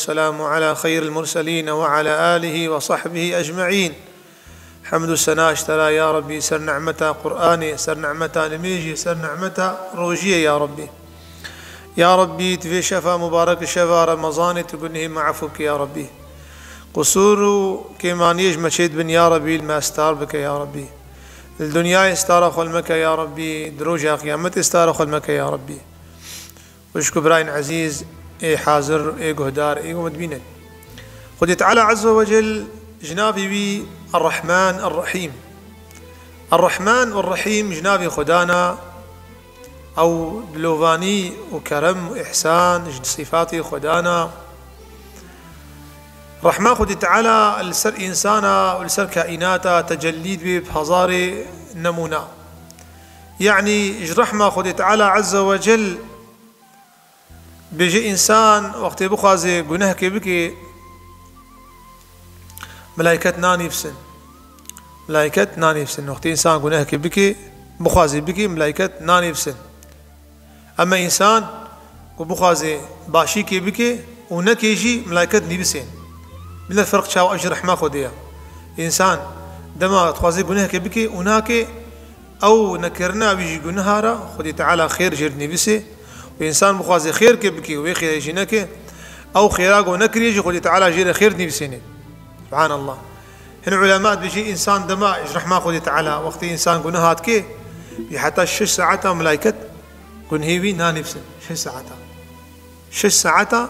والسلام على خير المرسلين وعلى آله وصحبه أجمعين. حمد السنة اشترى يا ربي، سر نعمة قرآني، سر نعمة نميجي، سر نعمة روجية يا ربي. يا ربي تفي شفا مبارك شفا رمضان تقنه معفوك يا ربي. قصور كمان يجمع شيد بن يا ربي الما استار بك يا ربي. الدنيا استار خلمك يا ربي، دروجها قيامت استار خلمك يا ربي. وشكو براين عزيز اي حاضر اي قهدار اي مدبينا. قد تعالى عز وجل جنابي بي الرحمن الرحيم. الرحمن والرحيم جنابي خدانا او بلوفاني وكرم واحسان صفاتي خدانا. رحمة خد تعالى السر إنسانا والسر كائناتا تجليد به بهزار نمونا. يعني رحمة خد تعالى عز وجل بيجي إنسان وقت بخازي جناه كبكي ملائكة ناني بسن، ملائكة ناني بسن. وقت إنسان جناه كبكي بخازي بكي ملائكة ناني بسن. أما إنسان وبخازي باشي كبكي ونكيجي ملائكة نيبسين. من الفرق شاو أجر رحمة خديها. إنسان دما تخازي جناه كبكي وناكي أو نكرنا بيجي جنهارا خدي تعالى خير جرني بسي. وإنسان بخازي خير كبكي ويخير يجينك أو خيراق ونكري يجي خدي تعالى جير خير نبسيني. سبحان الله. هنا علماء بيجي إنسان دما يجرح ما خدي تعالى وقت إنسان جنهات كي حتى 6 ساعات ملائكة جنهيبي نانفسن 6 ساعات 6 ساعات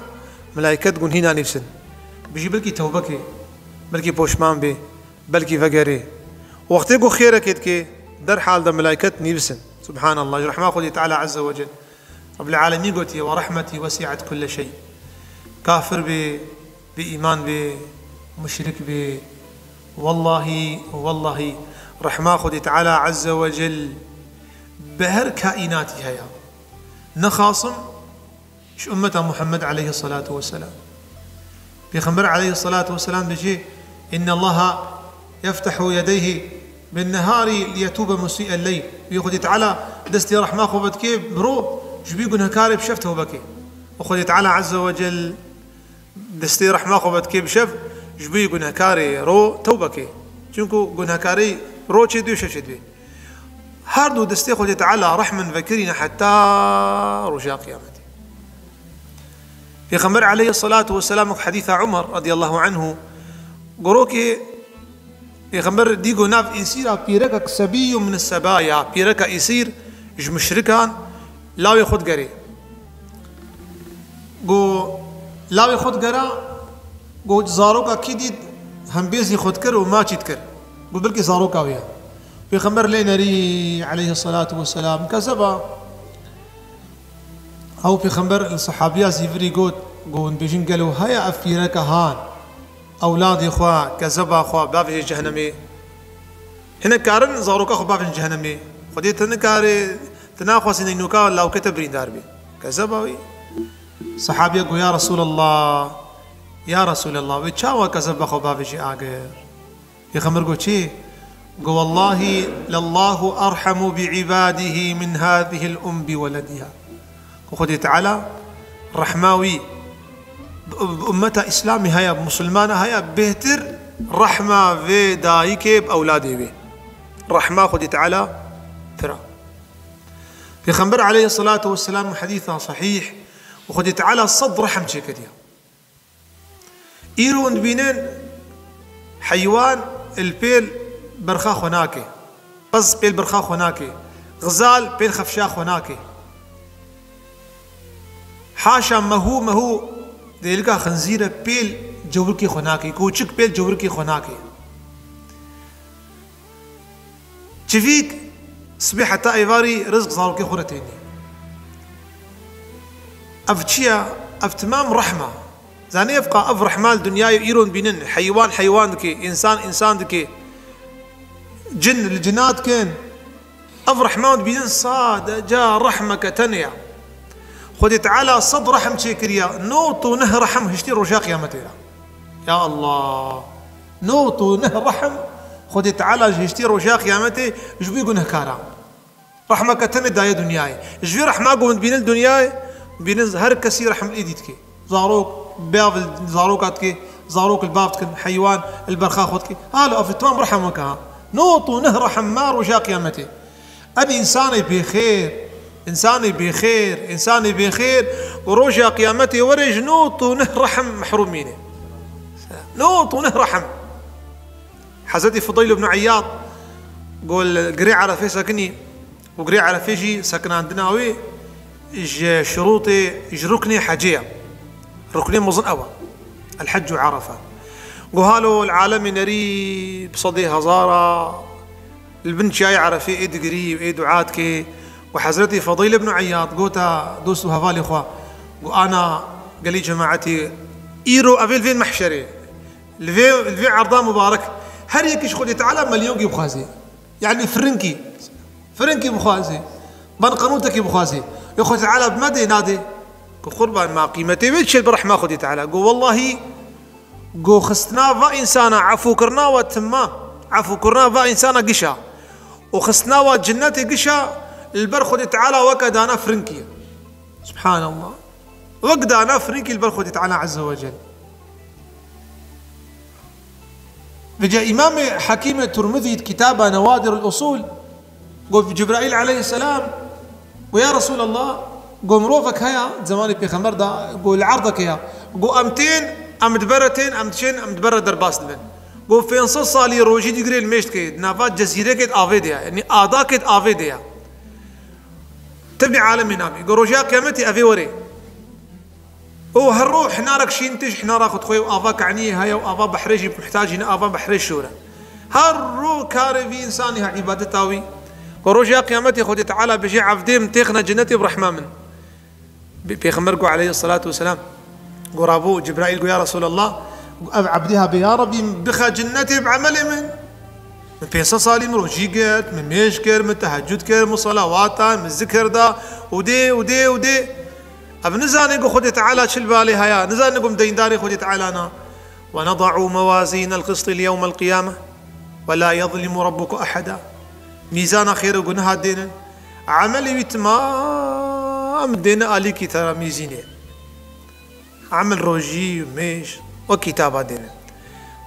ملائكة جنهي نانفسن. بيجي بلكي توبكي بلكي بوشمان بي بلكي فقري وقت يقو خيرك كي در حال دا ملائكة نيبسن. سبحان الله. يجرح ما خدي تعالى عز وجل رب العالمين قلت ورحمتي وسعت كل شيء. كافر بإيمان مشرك والله رحمة خدي تعالى عز وجل بهر كائناتها يا نخاصم ش أمة محمد عليه الصلاة والسلام. بيخبر عليه الصلاة والسلام بشيء إن الله يفتح يديه بالنهار ليتوب مسيء الليل. بيخدي تعالى دستي رحمة خبت كيف برو جبي قلنا كارب شفته بكي. وخدي تعالى عز وجل دستي رحمة خبت كيف شف جبي قلنا كاري رو توبكي جنكو قلنا كاري رو تشدي وشفت هاردو دستي خدي تعالى رحمن فكرنا حتى رجاء قيامته. في خمر عليه الصلاة والسلام حديث عمر رضي الله عنه قروكي في خمر ديقو ناف يصير بيركك سبي من السبايا بيرك يصير ج مشركان لا ياخذ قري قو لا ياخذ قرا قو زاروك اكيد هم بيزي خذ كر وما تشتكر قو بلكي زاروك وياه. في خمر لنا ري عليه الصلاة والسلام كذبا أو في خمر الصحابيات زيفري قون بيجين قالوا هيا أفيرك هان أولادي خوا كذبا خوا بافي جهنمي. هنا كارن زاروك أخو بافي جهنمي خديت هنا كاري تناخوس إن النكاء الله وكتب رين داربي كذبا. صحابي يقول يا رسول الله ويتشاوى كذبا خوا بافي جي آقر. في خمر قول شي قو والله لله أرحم بعباده من هذه الأم بولدها. وخدي تعالى رحماوي بأمة إسلامي هيا مسلمانة هيا بهتر رحمة في دايك بأولادي به رحمة خدي تعالى ترى. في خنبر عليه الصلاة والسلام حديثا صحيح وخدي تعالى صد رحم شكديا إيرون بينين حيوان البيل برخاخ هناك بس بيل برخاخ هناك غزال بيل خفشاخ هناك حاشا مهو ديلقى خنزيرة بيل جوركي خناكي كوچك بيل جوركي خناكي تشفيك صبيح حتى ايفاري رزق زاركي خورتيني افتشيا افتمام رحمة زاني يبقى اف رحمة الدنيا يرون بينن حيوان دكي انسان دكي جن الجنات كان اف رحمة بينن صاد جاء رحمة كتنيا خدي تعالى صد رحم شكريا نوطو نه رحم هشتي رجاء قيامتها. يا الله نوطو نه رحم خدي تعالى هشتي رجاء قيامته جبي قنه كارا رحمة كتن داية دنياي جبي رحمة قوم بين الدنيا بين هر كسي رحم الإيديتك زاروك بيافل زاروكاتكي زاروك البافتكن حيوان البرخا خدكي هالو أفتوان برحمك ها نوطو نهر حمار وجا قيامتي أبي إنساني بخير إنساني بخير إنساني بخير وروجا قيامتي ورج نوطو نهر رحم محروميني نوطو نهر رحم حزتي فضيل بن عياض قول قري على في سكني وقري على فيجي سكن عندنا وي شروطي ركني حجيه ركنين مظن الحج عرفه قهالو العالم نري بصدي هزاره البنت جاي عرفي ايد قريب ايد دعاتك وحزرتي فضيل بن عياض قوتا دوستو هفالي اخوه وانا قال لي جماعتي ايرو افيل فين محشري الفي عرضان مبارك هل يكش خدي تعالى مليون بخازي يعني فرنكي بخازي بنقنوتك بخازي ياخذ تعالى بمدي نادي قربان ما قيمتي بيتش برحمه خدي تعالى قو والله قو خستنا فا انسانا عفو كرنا وتما عفو كرنا فا انسانا قشا وخستنا وجنتي قشا البر خدي تعالى وكد انا فرنكي سبحان الله وقد انا فرنكي البر خدي تعالى عز وجل فجاء إمام حكيم الترمذي كتاب نوادر الأصول قال جبرائيل عليه السلام ويا رسول الله قال مروفك هيا زماني في خمر دا قال عرضك هيا قال أمتين أمدبرتين أمتشين أمدبر درباس لبن قال في نص صالي روجي ديجري المشت كيد نافات جزيرة كيد آفيديا يعني آدا كيد آفيديا تبني عالم نامي قال رجاء قيامتي أفي وري هالروح نارك شينتج حنا راخد خوي وافاك عني هيا وافا بحريش محتاج هنا افا بحريش شورى هالروح كارفي انساني عبادتاوي ورجاء قيامتي خدي تعالى بشي عفديم تيخنا جنتي برحمه من بيغمرقوا عليه الصلاه والسلام قرابو جبرائيل قال يا رسول الله عبدها بيا ربي بخا جنتي بعملي من بينسى صالي من روجيقت من ميشكر من تهجدكر من صلواتا من الذكر دا ودي أب نزاني قو خدي تعالى شل بالي هيا نزاني قم دين داري خدي تعالى أنا ونضع موازين القسط اليوم القيامة ولا يظلم ربك أحدا ميزان خير قنها الدين عملي بتمام الدين آليكي ترى ميزيني عمل روجي وميش وكتابة دين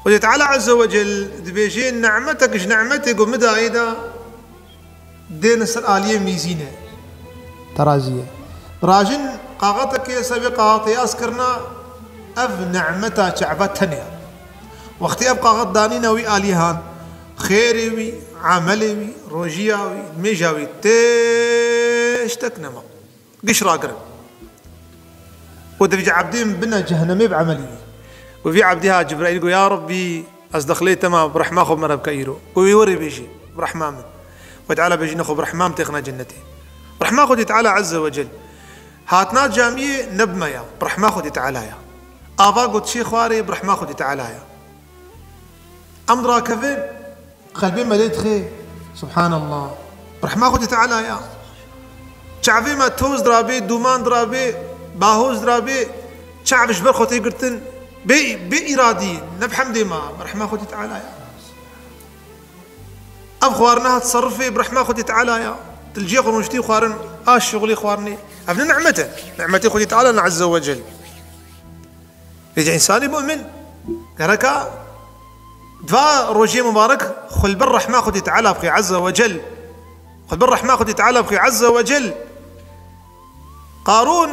خدي تعالى عز وجل دبيجين نعمتك نعمتي قم مدى ايدا دين الآلية ميزيني ترازية راجن قاغتك يا سبقها قياس كرنا اف نعمتها شعبتني واختي ابقى غدانينا وي اليهان خيري وي عملي وي روجياوي ميجاوي تشتكنما قش راقرا ودفج عبدين بنا جهنمي بعملي وفي عبدها جبرائيل يقول يا ربي اصدخلي تمام برحمه خذ مرة بكيرو ويوري بيجي برحمه من وتعالى بيجي ناخذ برحمه تخنا جنتي برحمه خذ تعالى عز وجل هاتنا جامية نبميا برحمة خدي تعالى يا آبا قد شي خواري برحمة خدي تعالى يا أمدرا كفين قلبي مليت خير سبحان الله برحمة خدي تعالى يا شعبي ما توز درابي دومان درابي باهوز درابي شعب جبر خوتي قرتن بإرادي نبحمدي ما برحمة خدي تعالى يا أب خوارناها تصرفي برحمة خدي تعالى يا تلجي خرجتي خوارن شغلي خوارني أبنى نعمتي خدي تعالى عز وجل يجي إنسان مؤمن كركا دفا روجي مبارك خل بالرحمة خدي تعالى بخي عز وجل خل بالرحمة خدي تعالى بخي عز وجل قارون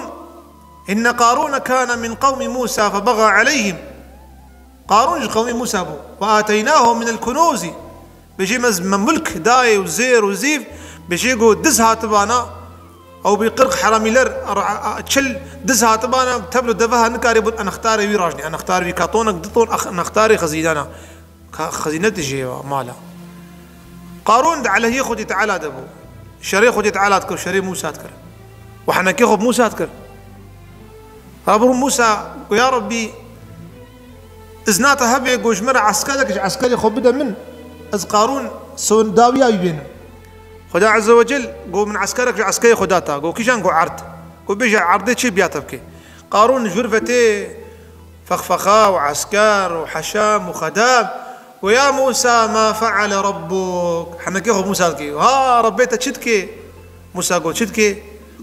إن قارون كان من قوم موسى فبغى عليهم قارون قوم موسى وآتيناه من الكنوز بيجي من ملك داي وزير وزيف بيجي يقول دزها تبانا او بيقرق حرامي لر تشل دزها تبانا تبلو دفها نكاري بود انا اختاري ويراجني انا اختاري كاطونك دطون انا اختاري خزينانا خزينتي جي مالا قارون على هي خدي تعالى دبو شري خدي تعالى تكر شري موسى تكر وحنا كيخب موسى تكر رابر موسى ويا ربي ازناته هبي قوجمر عسكرك عسكري خبده من از قارون سون داويا يبين خدا عز وجل قو من عسكرك عسكري خداتا قو كيشان قو عرض قو بيجي عرضي شي بياتبكي قارون جرفتي فخفخا وعسكر وحشام وخدام ويا موسى ما فعل ربك حنا كيخو موسى كي ها ربيت تشدكي موسى قو تشدكي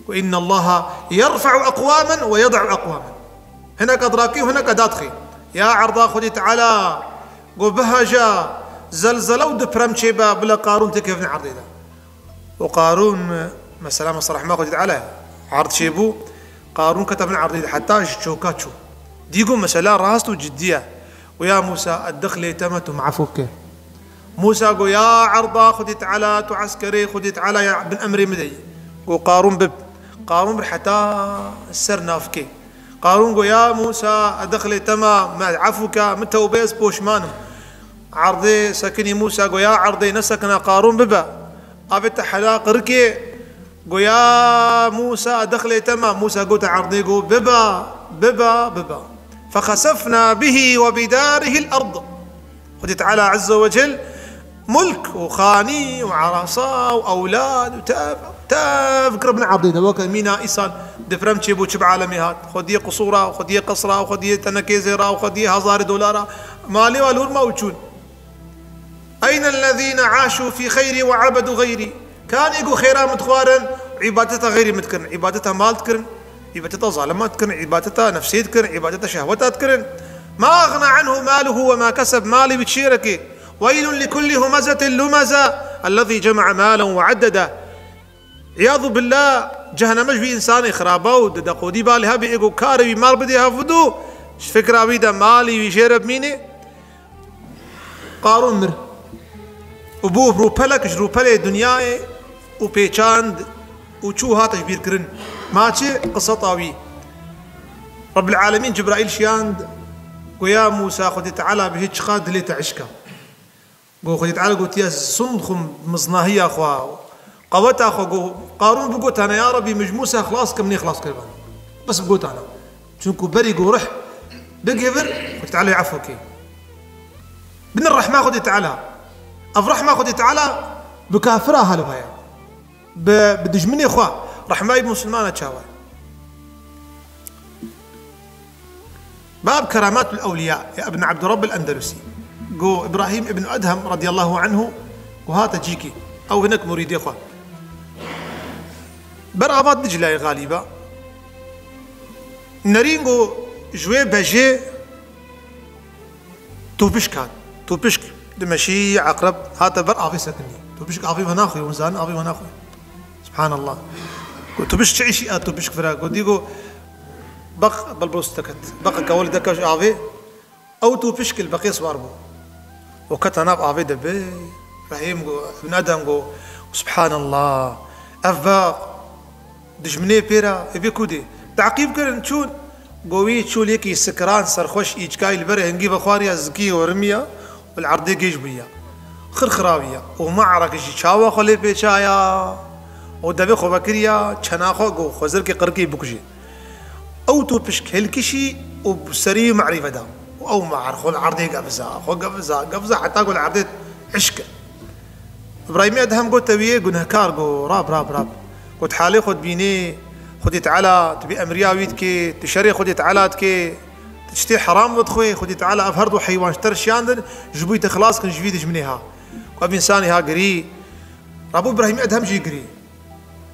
وإن الله يرفع أقواما ويضع أقواما هناك أدراكي وهناك أداتخي يا عرضا خدي تعالى قو بهجا زلزلة ودبرم شيبا بلا قارون تكيفني عرضي ده وقارون مثلا مصرح ما خدي تعالى عرض شيبو قارون كتبنا عرضي ده حتى شوكاتشو ديقو مثلا راسته جدية ويا موسى الدخل تمت معفوك موسى قو يا عرضا خدي تعالى تعسكري خدي تعالى يا ابن أمري مدي وقارون بب قارون حتى السر نافكي قارون قو يا موسى الدخل تمام عفوك متى وبيس بوشمان عرضي سكني موسى قو يا عرضي نسكنا قارون ببا أبت حلاق ركي قو يا موسى الدخل تمام موسى قو تعرضي قو ببا فخسفنا به وبداره الأرض خدي تعالى عز وجل ملك وخاني وعرصا وأولاد وتاف قربنا عرضي دوك مينا إيسان دفرم تشيبو تشب عالمي هات خدي قصورة وخدي قصرة وخدي تنكيزرة وخدي هزار دولار مالي والور ما وجون أين الذين عاشوا في خيري وعبدوا غيري كان يقول خيرا متخوارا عبادتها غيري متكرن عبادتها مال تكرن عبادتها ظالمات تكرن عبادتها نفسية تكرن عبادتها شهوتها تكرن ما أغنى عنه ماله وما كسب مالي بتشيرك ويل لكل همزة لمزة الذي جمع مالا وعدده عياذ بالله جهنم في إنسان خرابه ودقودي بالها بيقو كاربي مال بديها فدو فكرة بيدا مالي ويشيرب ميني قارون مر وبوه روبلك جروبلي دنياي وبيشاند وشو هاتش بيركرن ماشي قصة طاوي رب العالمين جبرائيل شياند ويا موسى خدي تعالى بهيج خاد لي تعشكا قو خدي تعالى قلت يا صندخم مصناهية أخوة قوت أخو قارون بقوت أنا يا ربي مجموسة خلاص كمني خلاص كيفان بس بقوت أنا شنكو بري قو رح بقفر خدي تعالى يعفوكي بن الرحمة خدي تعالى الرحمة خدي تعالى بكافرها هلبايا بدجمني أخوة رحمة مسلمانة تشاوى باب كرامات الأولياء يا ابن عبد رب الأندلسي قو إبراهيم ابن أدهم رضي الله عنه وهات جيكي أو هناك مريد يا أخوة برغبات دجلة غالبا نرينغو جوي بجي توبشك دمشي عقرب هذا بر عافي سكني توبشك عافي مناخي ومزان عافي مناخي سبحان الله توبشك تعيشي توبشك فراق وديقو بق بالبروستكت بق كولدك عافي أو توبشك البقي صواربو وكتناب عافي دبي إبراهيم قو ابن آدم قو سبحان الله أفاق دجمني بيرا يبي كودي تعقيب كرن شون قوي تشو ليكي سكران سرخوش إيجكاي البره هنجي بخاريا زكي ورمية والعرضي جيجبية خرخراوية ومعرك شاوا خلي بيشايا ودبي خو بكريا شناخو قو خزركي قركي بكجي أو تو بشك هلكشي وبسري معرفة دا أو معرخو العرضي قفزة حتى قول العرضي عشك إبراهيم أدهم قلت تبيه قلنا كار قو راب قلت حالي خد بيني خدي تعالى تبي أمريا ويدك تشري خدي تعالى تكي تشتي حرام ودخوي خدي تعالى أفهردو حيوان اشتر شاندن جبويت خلاص كن جبيد جمنيها وأبي إنساني ها قري رابو إبراهيم أدهم جي قري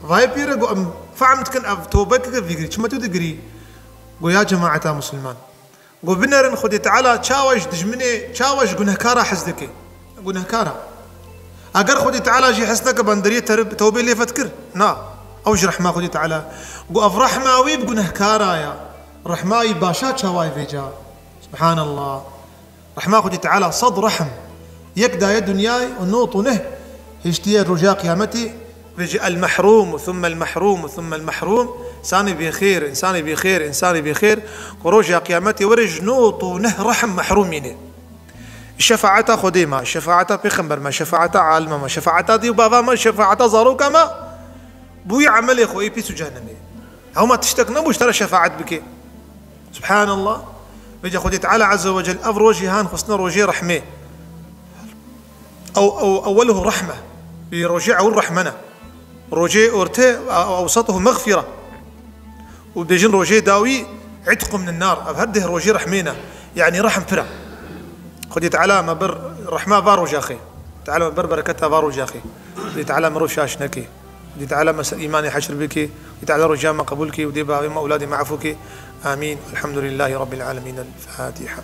فاي بيرا قو أم فعمت كن أف توبك في قري شما تود قري قو يا جماعة مسلمان قو بنرن خدي تعالى تشاوش دجمني تشاوش قو نهكارا حزدك قو نهكارا أقر خدي تعالى جي حسنك بندرية توبي لي فتكر نا أوج رحمة خدي تعالى قو أف رحمة ويب قو نهكارا يا رحمة باشات شواي فيجا سبحان الله رحمة خدي تعالى صد رحم يكدا يد دنياي ونوط ونه هشتيا رجاء قيامتي فيجي المحروم ثم المحروم ثم المحروم إنساني بخير إنساني بخير إنساني بخير ورجاء قيامتي ورج نوط ونه رحم محرومين الشفاعة خديمة الشفاعة بخمبر ما شفاعة عالمة ما شفاعة دي وبابا ما شفاعة زاروكا ما بوي عمل يا خوي بيسو جهنمي هما تشتك نبوش ترى شفاعة بك سبحان الله بيجي خدي تعالى عز وجل أفر وجه هان خصنا روجي رحمة أو أوله رحمة بيرجعه الرحمنة روجي أورتي أوسطه مغفرة وبيجين روجي داوي عتق من النار أبهده روجي رحمينا يعني رحم فرع خدي تعالى ما بر رحمة بارو جاخي تعالى ما بر بركتها بارو جاخي خدي تعالى مروف شاشنكي خدي تعالى مسألة إيماني حشر بكي خدي تعالى رجاء ما قبولكي ودي باغي ما أولادي معفوكي آمين. الحمد لله رب العالمين. الفاتحة.